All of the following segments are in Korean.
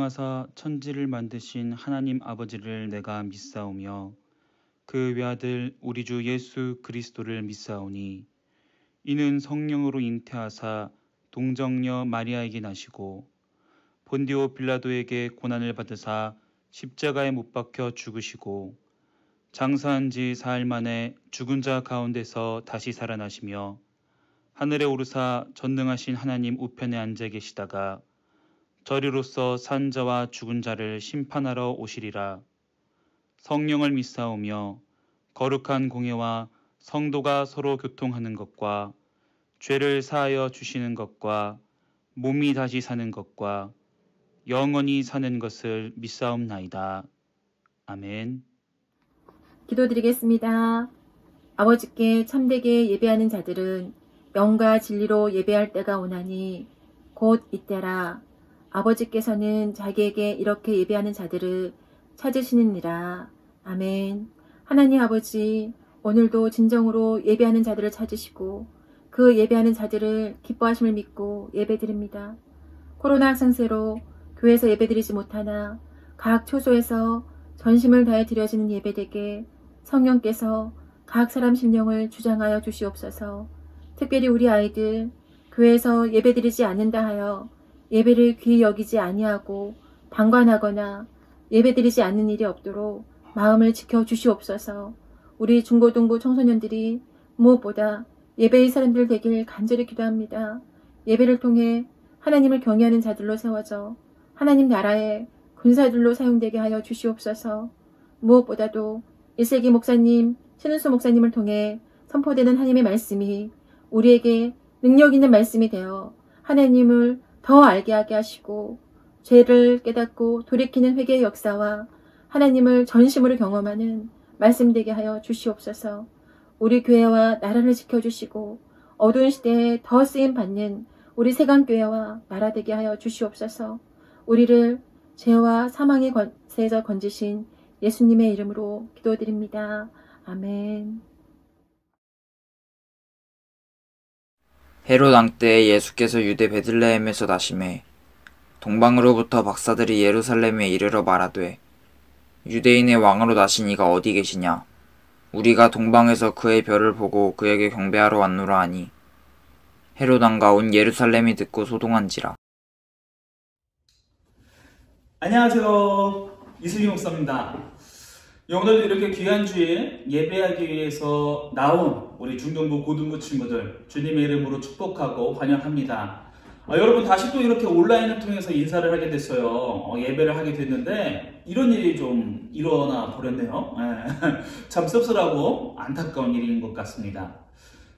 전능하사 천지를 만드신 하나님 아버지를 내가 믿사오며 그 외아들 우리 주 예수 그리스도를 믿사오니 이는 성령으로 잉태하사 동정녀 마리아에게 나시고 본디오 빌라도에게 고난을 받으사 십자가에 못 박혀 죽으시고 장사한 지 사흘 만에 죽은 자 가운데서 다시 살아나시며 하늘에 오르사 전능하신 하나님 우편에 앉아 계시다가 저리로서 산 자와 죽은 자를 심판하러 오시리라. 성령을 믿사오며 거룩한 공예와 성도가 서로 교통하는 것과 죄를 사하여 주시는 것과 몸이 다시 사는 것과 영원히 사는 것을 믿사옵나이다. 아멘. 기도드리겠습니다. 아버지께 참되게 예배하는 자들은 영과 진리로 예배할 때가 오나니 곧 이때라. 아버지께서는 자기에게 이렇게 예배하는 자들을 찾으시느니라. 아멘. 하나님 아버지, 오늘도 진정으로 예배하는 자들을 찾으시고 그 예배하는 자들을 기뻐하심을 믿고 예배드립니다. 코로나 상세로 교회에서 예배드리지 못하나 각 초소에서 전심을 다해 드려지는 예배되게 성령께서 각 사람 심령을 주장하여 주시옵소서. 특별히 우리 아이들 교회에서 예배드리지 않는다 하여 예배를 귀히 여기지 아니하고 방관하거나 예배드리지 않는 일이 없도록 마음을 지켜주시옵소서. 우리 중고등부 청소년들이 무엇보다 예배의 사람들 되길 간절히 기도합니다. 예배를 통해 하나님을 경외하는 자들로 세워져 하나님 나라의 군사들로 사용되게 하여 주시옵소서. 무엇보다도 1세기 목사님, 신은수 목사님을 통해 선포되는 하나님의 말씀이 우리에게 능력 있는 말씀이 되어 하나님을 더 알게 하게 하시고 죄를 깨닫고 돌이키는 회개의 역사와 하나님을 전심으로 경험하는 말씀 되게 하여 주시옵소서. 우리 교회와 나라를 지켜주시고 어두운 시대에 더 쓰임 받는 우리 세강교회와 나라 되게 하여 주시옵소서. 우리를 죄와 사망의 권세에서 건지신 예수님의 이름으로 기도드립니다. 아멘. 헤롯 왕 때에 예수께서 유대 베들레헴에서 나심에 동방으로부터 박사들이 예루살렘에 이르러 말하되 유대인의 왕으로 나신 이가 어디 계시냐? 우리가 동방에서 그의 별을 보고 그에게 경배하러 왔노라 하니 헤롯 왕과 온 예루살렘이 듣고 소동한지라. 안녕하세요. 이슬기 목사입니다. 오늘도 이렇게 귀한 주일 예배하기 위해서 나온 우리 중등부 고등부 친구들 주님의 이름으로 축복하고 환영합니다. 여러분 다시 또 이렇게 온라인을 통해서 인사를 하게 됐어요. 예배를 하게 됐는데 이런 일이 좀 일어나 버렸네요. 참 씁쓸하고 안타까운 일인 것 같습니다.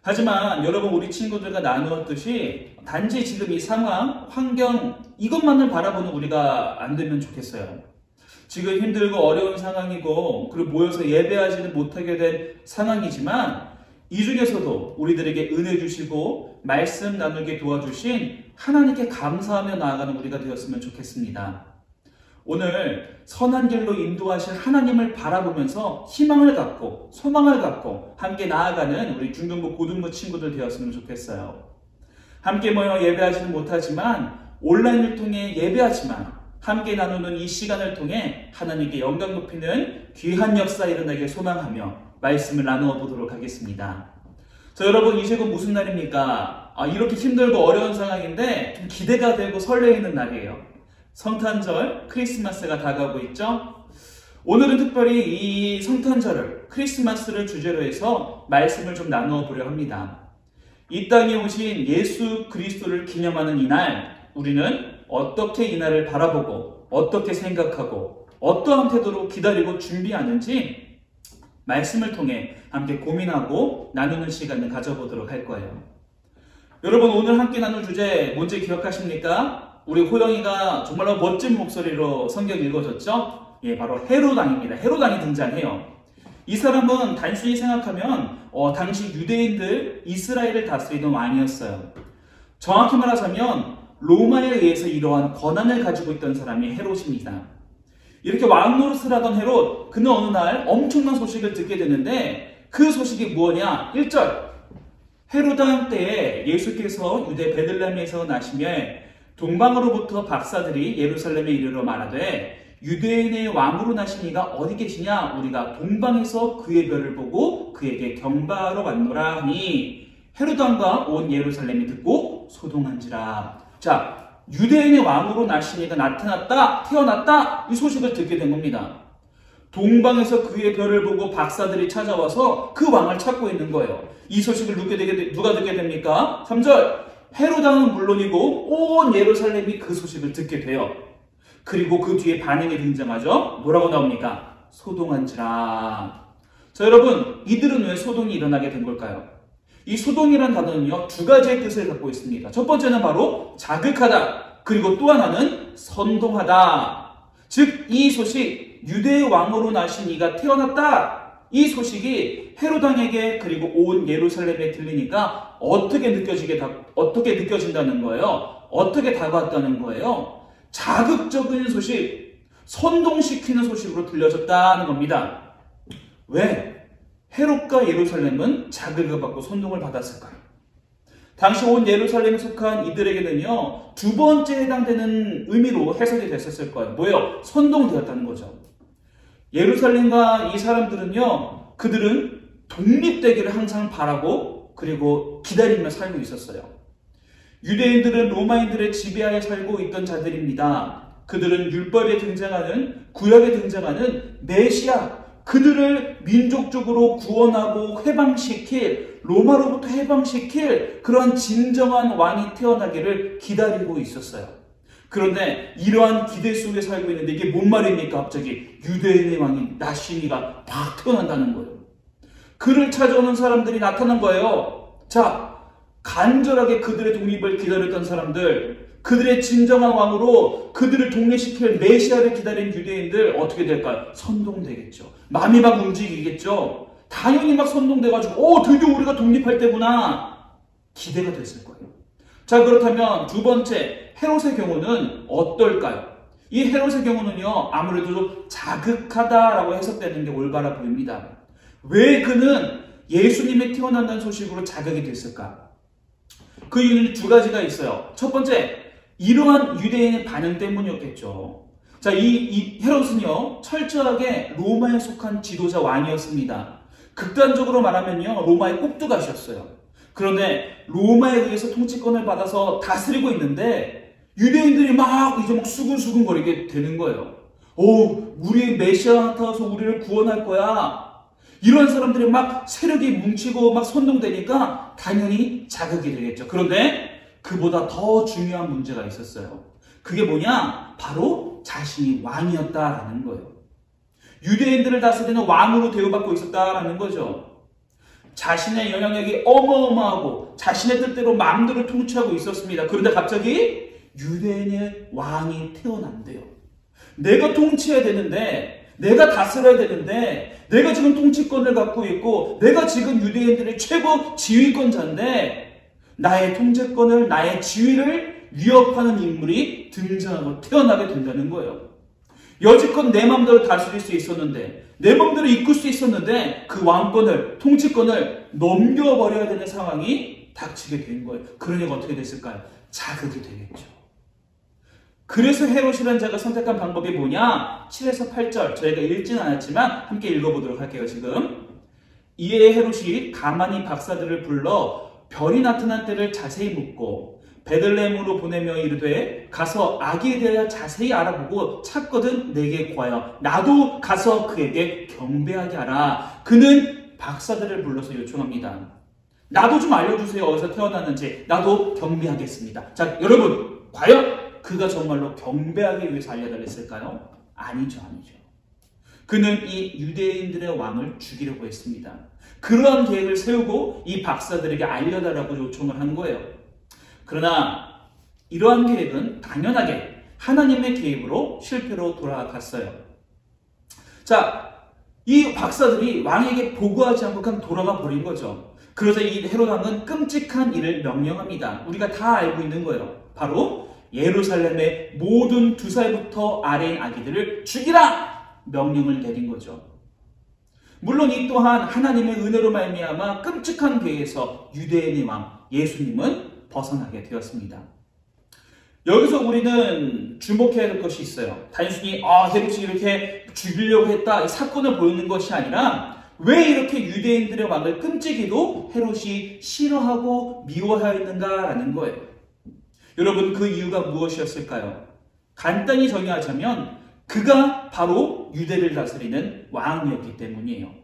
하지만 여러분 우리 친구들과 나누었듯이 단지 지금 이 상황, 환경 이것만을 바라보는 우리가 안 되면 좋겠어요. 지금 힘들고 어려운 상황이고 그리고 모여서 예배하지는 못하게 된 상황이지만 이 중에서도 우리들에게 은혜 주시고 말씀 나누게 도와주신 하나님께 감사하며 나아가는 우리가 되었으면 좋겠습니다. 오늘 선한 길로 인도하실 하나님을 바라보면서 희망을 갖고 소망을 갖고 함께 나아가는 우리 중등부 고등부 친구들 되었으면 좋겠어요. 함께 모여 예배하지는 못하지만 온라인을 통해 예배하지만 함께 나누는 이 시간을 통해 하나님께 영광 높이는 귀한 역사 일어나길 소망하며 말씀을 나누어 보도록 하겠습니다. 자, 여러분 이제 곧 무슨 날입니까? 이렇게 힘들고 어려운 상황인데 좀 기대가 되고 설레이는 날이에요. 성탄절, 크리스마스가 다가오고 있죠? 오늘은 특별히 이 성탄절을, 크리스마스를 주제로 해서 말씀을 좀 나누어 보려 합니다. 이 땅에 오신 예수 그리스도를 기념하는 이날, 우리는 어떻게 이 날을 바라보고 어떻게 생각하고 어떠한 태도로 기다리고 준비하는지 말씀을 통해 함께 고민하고 나누는 시간을 가져보도록 할 거예요. 여러분 오늘 함께 나눌 주제 뭔지 기억하십니까? 우리 호영이가 정말로 멋진 목소리로 성경 읽어줬죠? 예, 바로 헤롯 왕입니다. 헤롯 왕이 등장해요. 이 사람은 단순히 생각하면 당시 유대인들 이스라엘을 다스리던 왕이었어요. 정확히 말하자면 로마에 의해서 이러한 권한을 가지고 있던 사람이 헤롯입니다. 이렇게 왕 노릇을 하던 헤롯, 그는 어느 날 엄청난 소식을 듣게 되는데 그 소식이 뭐냐? 1절 헤롯 왕 때에 예수께서 유대 베들레헴에서 나시며 동방으로부터 박사들이 예루살렘에 이르러 말하되 유대인의 왕으로 나신 이가 어디 계시냐? 우리가 동방에서 그의 별을 보고 그에게 경배하러 왔노라 하니 헤롯 왕과 온 예루살렘이 듣고 소동한지라. 자, 유대인의 왕으로 나신 이가 나타났다, 태어났다, 이 소식을 듣게 된 겁니다. 동방에서 그의 별을 보고 박사들이 찾아와서 그 왕을 찾고 있는 거예요. 이 소식을 누가 듣게 됩니까? 3절, 헤롯 왕은 물론이고 온 예루살렘이 그 소식을 듣게 돼요. 그리고 그 뒤에 반응이 등장하죠. 뭐라고 나옵니까? 소동한지라. 자, 여러분, 이들은 왜 소동이 일어나게 된 걸까요? 이 소동이란 단어는요, 두 가지의 뜻을 갖고 있습니다. 첫 번째는 바로 자극하다, 그리고 또 하나는 선동하다. 즉, 이 소식, 유대의 왕으로 나신 이가 태어났다, 이 소식이 헤롯 왕에게 그리고 온 예루살렘에 들리니까 어떻게 느껴진다는 거예요? 어떻게 다가왔다는 거예요? 자극적인 소식, 선동시키는 소식으로 들려졌다는 겁니다. 왜? 헤롯과 예루살렘은 자극을 받고 선동을 받았을까요? 당시 온 예루살렘에 속한 이들에게는요, 두 번째 해당되는 의미로 해석이 됐었을 거예요. 뭐예요? 선동되었다는 거죠. 예루살렘과 이 사람들은요, 그들은 독립되기를 항상 바라고 그리고 기다리며 살고 있었어요. 유대인들은 로마인들의 지배하에 살고 있던 자들입니다. 그들은 율법에 등장하는, 구약에 등장하는 메시아, 그들을 민족적으로 구원하고 해방시킬, 로마로부터 해방시킬 그런 진정한 왕이 태어나기를 기다리고 있었어요. 그런데 이러한 기대 속에 살고 있는데 이게 뭔 말입니까? 갑자기 유대인의 왕이 나신 이가 막 태어난다는 거예요. 그를 찾아오는 사람들이 나타난 거예요. 자, 간절하게 그들의 독립을 기다렸던 사람들, 그들의 진정한 왕으로 그들을 독립시킬 메시아를 기다린 유대인들 어떻게 될까요? 선동되겠죠. 마음이 막 움직이겠죠. 당연히 막 선동돼가지고 드디어 우리가 독립할 때구나, 기대가 됐을 거예요. 자, 그렇다면 두 번째 헤롯의 경우는 어떨까요? 이 헤롯의 경우는요, 아무래도 좀 자극하다라고 해석되는 게 올바라 보입니다. 왜 그는 예수님이 태어난다는 소식으로 자극이 됐을까? 그 이유는 두 가지가 있어요. 첫 번째, 이러한 유대인의 반응 때문이었겠죠. 자, 이 헤롯은요, 철저하게 로마에 속한 지도자 왕이었습니다. 극단적으로 말하면요, 로마의 꼭두가시였어요. 그런데 로마에 의해서 통치권을 받아서 다스리고 있는데 유대인들이 이제 막 수근수근 거리게 되는 거예요. 우리의 메시아 나타나서 우리를 구원할 거야. 이런 사람들이 막 세력이 뭉치고 막 선동되니까 당연히 자극이 되겠죠. 그런데 그보다 더 중요한 문제가 있었어요. 그게 뭐냐? 바로 자신이 왕이었다라는 거예요. 유대인들을 다스리는 왕으로 대우받고 있었다라는 거죠. 자신의 영향력이 어마어마하고 자신의 뜻대로 마음대로 통치하고 있었습니다. 그런데 갑자기 유대인의 왕이 태어난대요. 내가 통치해야 되는데, 내가 다스려야 되는데, 내가 지금 통치권을 갖고 있고 내가 지금 유대인들의 최고 지휘권자인데 나의 통제권을, 나의 지위를 위협하는 인물이 등장하고 태어나게 된다는 거예요. 여지껏 내 마음대로 다스릴 수 있었는데, 내 마음대로 이끌 수 있었는데 그 왕권을, 통치권을 넘겨버려야 되는 상황이 닥치게 된 거예요. 그러니까 어떻게 됐을까요? 자극이 되겠죠. 그래서 헤롯이라는 자가 선택한 방법이 뭐냐? 7에서 8절, 저희가 읽지는 않았지만 함께 읽어보도록 할게요. 지금 이에 헤롯이 가만히 박사들을 불러 별이 나타난 때를 자세히 묻고 베들레헴으로 보내며 이르되 가서 아기에 대하여 자세히 알아보고 찾거든 내게 구하여 나도 가서 그에게 경배하게 하라. 그는 박사들을 불러서 요청합니다. 나도 좀 알려주세요. 어디서 태어났는지. 나도 경배하겠습니다. 자, 여러분, 과연 그가 정말로 경배하기 위해서 알려달랬을까요? 아니죠. 그는 이 유대인들의 왕을 죽이려고 했습니다. 그러한 계획을 세우고 이 박사들에게 알려달라고 요청을 한 거예요. 그러나 이러한 계획은 당연하게 하나님의 개입으로 실패로 돌아갔어요. 자, 이 박사들이 왕에게 보고하지 않고 그냥 돌아가 버린 거죠. 그러자 이 헤롯 왕은 끔찍한 일을 명령합니다. 우리가 다 알고 있는 거예요. 바로 예루살렘의 모든 2살부터 아래인 아기들을 죽이라! 명령을 내린 거죠. 물론 이 또한 하나님의 은혜로 말미암아 끔찍한 괴에서 유대인의 왕 예수님은 벗어나게 되었습니다. 여기서 우리는 주목해야 될 것이 있어요. 단순히 헤롯이 이렇게 죽이려고 했다 이 사건을 보이는 것이 아니라 왜 이렇게 유대인들의 왕을 끔찍이도 헤롯이 싫어하고 미워하였는가라는 거예요. 여러분, 그 이유가 무엇이었을까요? 간단히 정의하자면 그가 바로 유대를 다스리는 왕이었기 때문이에요.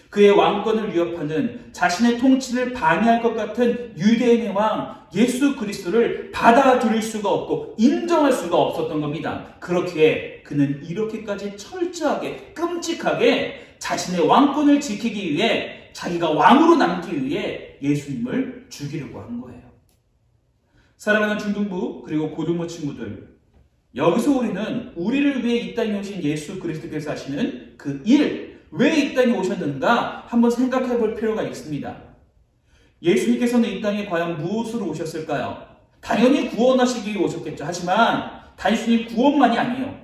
그의 왕권을 위협하는, 자신의 통치를 방해할 것 같은 유대인의 왕 예수 그리스도를 받아들일 수가 없고 인정할 수가 없었던 겁니다. 그렇기에 그는 이렇게까지 철저하게 끔찍하게 자신의 왕권을 지키기 위해, 자기가 왕으로 남기 위해 예수님을 죽이려고 한 거예요. 사랑하는 중등부 그리고 고등부 친구들, 여기서 우리는 우리를 위해 이 땅에 오신 예수 그리스도께서 하시는 그 일, 왜 이 땅에 오셨는가 한번 생각해 볼 필요가 있습니다. 예수님께서는 이 땅에 과연 무엇으로 오셨을까요? 당연히 구원하시기 위해 오셨겠죠. 하지만 단순히 구원만이 아니에요.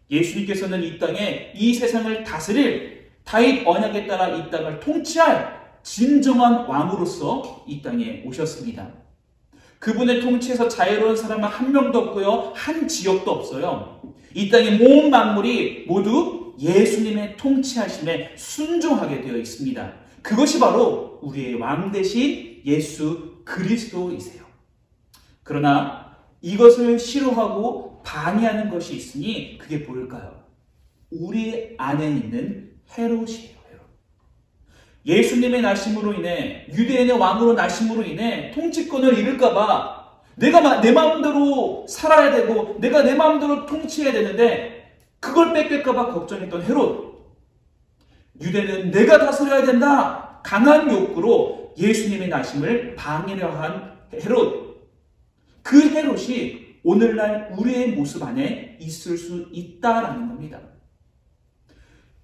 예수님께서는 이 땅에 이 세상을 다스릴, 다윗 언약에 따라 이 땅을 통치할 진정한 왕으로서 이 땅에 오셨습니다. 그분의 통치에서 자유로운 사람은 한 명도 없고요, 한 지역도 없어요. 이 땅의 모든 만물이 모두 예수님의 통치하심에 순종하게 되어 있습니다. 그것이 바로 우리의 왕 대신 예수 그리스도이세요. 그러나 이것을 싫어하고 방해하는 것이 있으니 그게 뭘까요? 우리 안에 있는 헤롯이에요. 예수님의 나심으로 인해, 유대인의 왕으로 나심으로 인해 통치권을 잃을까봐 내가 내 마음대로 살아야 되고 내가 내 마음대로 통치해야 되는데 그걸 뺏길까봐 걱정했던 헤롯. 유대는 내가 다스려야 된다, 강한 욕구로 예수님의 나심을 방해려 한 헤롯. 그 헤롯이 오늘날 우리의 모습 안에 있을 수 있다라는 겁니다.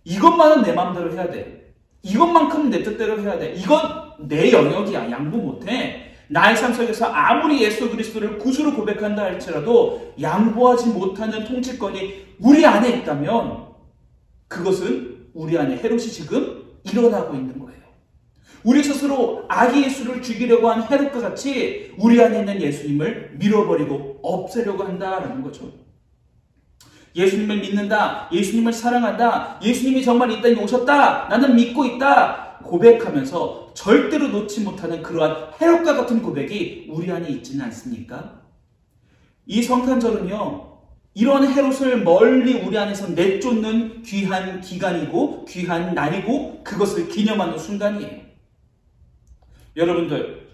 이것만은 내 마음대로 해야 돼, 이것만큼은 내 뜻대로 해야 돼, 이건 내 영역이야, 양보 못해. 나의 삶 속에서 아무리 예수 그리스도를 구주로 고백한다 할지라도 양보하지 못하는 통치권이 우리 안에 있다면 그것은 우리 안에 헤롯이 지금 일어나고 있는 거예요. 우리 스스로 아기 예수를 죽이려고 한 헤롯과 같이 우리 안에 있는 예수님을 밀어버리고 없애려고 한다라는 거죠. 예수님을 믿는다, 예수님을 사랑한다, 예수님이 정말 이 땅에 오셨다, 나는 믿고 있다 고백하면서 절대로 놓지 못하는 그러한 헤롯과 같은 고백이 우리 안에 있지는 않습니까? 이 성탄절은요, 이런 헤롯을 멀리 우리 안에서 내쫓는 귀한 기간이고 귀한 날이고 그것을 기념하는 순간이에요. 여러분들,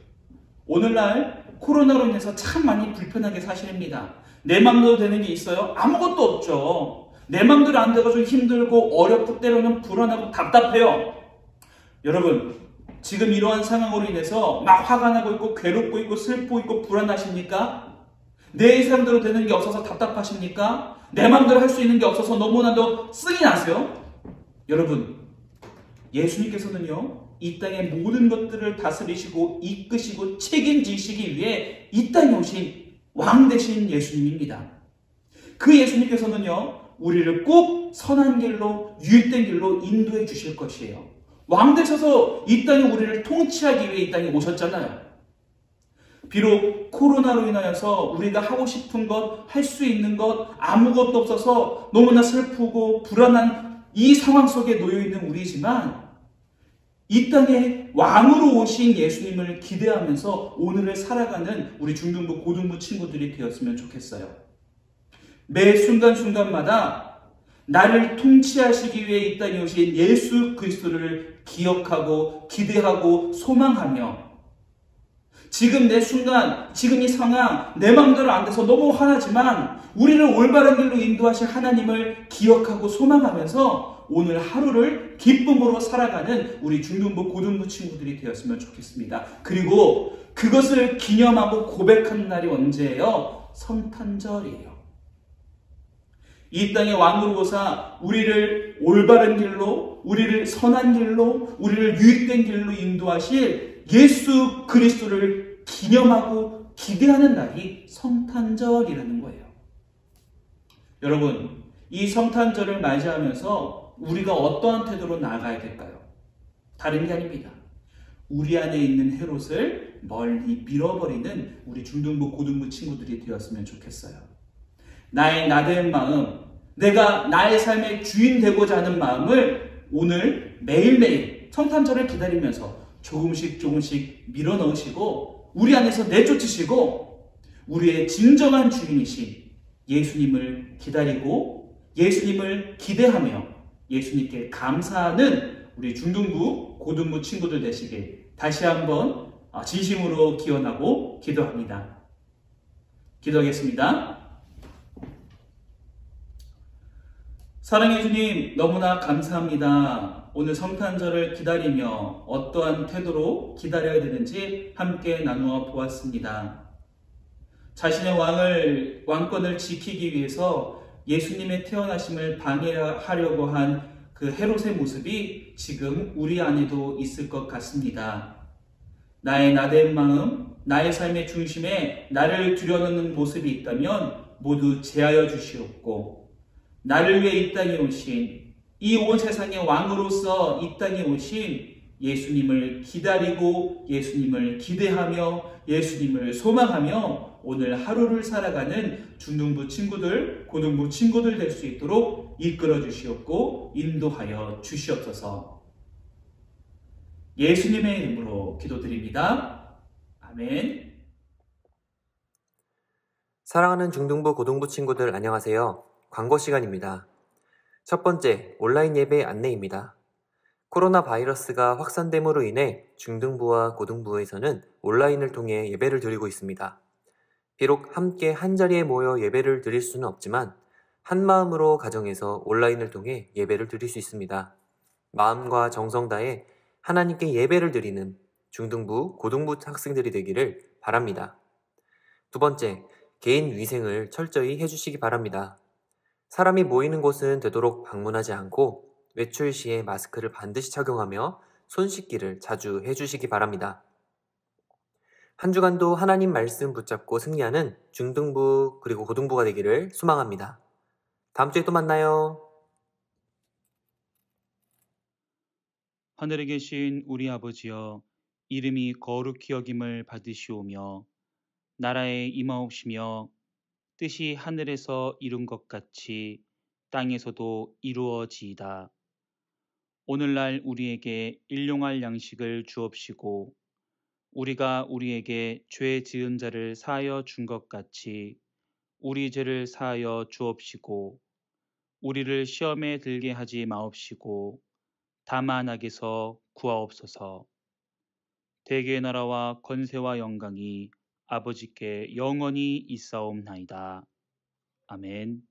오늘날 코로나로 인해서 참 많이 불편하게 사십니다. 내 맘대로 되는 게 있어요? 아무것도 없죠. 내 맘대로 안 돼가지고 힘들고 어렵고 때로는 불안하고 답답해요. 여러분, 지금 이러한 상황으로 인해서 막 화가 나고 있고 괴롭고 있고 슬프고 있고 불안하십니까? 내 생각대로 되는 게 없어서 답답하십니까? 내 맘대로 할 수 있는 게 없어서 너무나도 승이 나세요? 여러분, 예수님께서는요, 이 땅의 모든 것들을 다스리시고 이끄시고 책임지시기 위해 이 땅에 오신 왕 되신 예수님입니다. 그 예수님께서는요, 우리를 꼭 선한 길로, 유익된 길로 인도해 주실 것이에요. 왕 되셔서 이 땅에 우리를 통치하기 위해 이 땅에 오셨잖아요. 비록 코로나로 인하여서 우리가 하고 싶은 것, 할 수 있는 것 아무것도 없어서 너무나 슬프고 불안한 이 상황 속에 놓여 있는 우리지만 이 땅에 왕으로 오신 예수님을 기대하면서 오늘을 살아가는 우리 중등부, 고등부 친구들이 되었으면 좋겠어요. 매 순간순간마다 나를 통치하시기 위해 이 땅에 오신 예수 그리스도를 기억하고 기대하고 소망하며 지금 내 순간, 지금 이 상황 내 마음대로 안 돼서 너무 화나지만 우리를 올바른 길로 인도하실 하나님을 기억하고 소망하면서 오늘 하루를 기쁨으로 살아가는 우리 중등부, 고등부 친구들이 되었으면 좋겠습니다. 그리고 그것을 기념하고 고백하는 날이 언제예요? 성탄절이에요. 이 땅의 왕으로 오사 우리를 올바른 길로, 우리를 선한 길로, 우리를 유익된 길로 인도하실 예수 그리스도를 기념하고 기대하는 날이 성탄절이라는 거예요. 여러분, 이 성탄절을 맞이하면서 우리가 어떠한 태도로 나아가야 될까요? 다른 게 아닙니다. 우리 안에 있는 헤롯을 멀리 밀어버리는 우리 중등부, 고등부 친구들이 되었으면 좋겠어요. 나의 나된 마음, 내가 나의 삶의 주인 되고자 하는 마음을 오늘 매일매일 성탄절을 기다리면서 조금씩 밀어넣으시고 우리 안에서 내쫓으시고 우리의 진정한 주인이신 예수님을 기다리고 예수님을 기대하며 예수님께 감사하는 우리 중등부, 고등부 친구들 되시길 다시 한번 진심으로 기원하고 기도합니다. 기도하겠습니다. 사랑해 주님, 너무나 감사합니다. 오늘 성탄절을 기다리며 어떠한 태도로 기다려야 되는지 함께 나누어 보았습니다. 자신의 왕권을 지키기 위해서 예수님의 태어나심을 방해하려고 한 그 헤롯의 모습이 지금 우리 안에도 있을 것 같습니다. 나의 나된 마음, 나의 삶의 중심에 나를 들여놓는 모습이 있다면 모두 제하여 주시옵고, 나를 위해 이 땅에 오신, 이 온 세상의 왕으로서 이 땅에 오신 예수님을 기다리고 예수님을 기대하며 예수님을 소망하며 오늘 하루를 살아가는 중등부 친구들, 고등부 친구들 될 수 있도록 이끌어 주시옵고 인도하여 주시옵소서. 예수님의 이름으로 기도드립니다. 아멘. 사랑하는 중등부, 고등부 친구들 안녕하세요. 광고 시간입니다. 첫 번째, 온라인 예배 안내입니다. 코로나 바이러스가 확산됨으로 인해 중등부와 고등부에서는 온라인을 통해 예배를 드리고 있습니다. 비록 함께 한자리에 모여 예배를 드릴 수는 없지만 한마음으로 가정에서 온라인을 통해 예배를 드릴 수 있습니다. 마음과 정성 다해 하나님께 예배를 드리는 중등부, 고등부 학생들이 되기를 바랍니다. 두 번째, 개인 위생을 철저히 해주시기 바랍니다. 사람이 모이는 곳은 되도록 방문하지 않고 외출 시에 마스크를 반드시 착용하며 손 씻기를 자주 해주시기 바랍니다. 한 주간도 하나님 말씀 붙잡고 승리하는 중등부 그리고 고등부가 되기를 소망합니다. 다음 주에 또 만나요. 하늘에 계신 우리 아버지여, 이름이 거룩히 여김을 받으시오며 나라에 임하옵시며 뜻이 하늘에서 이룬 것 같이 땅에서도 이루어지이다. 오늘날 우리에게 일용할 양식을 주옵시고 우리가 우리에게 죄 지은 자를 사하여 준 것 같이 우리 죄를 사하여 주옵시고 우리를 시험에 들게 하지 마옵시고 다만 악에서 구하옵소서. 대개의 나라와 권세와 영광이 아버지께 영원히 있사옵나이다. 아멘.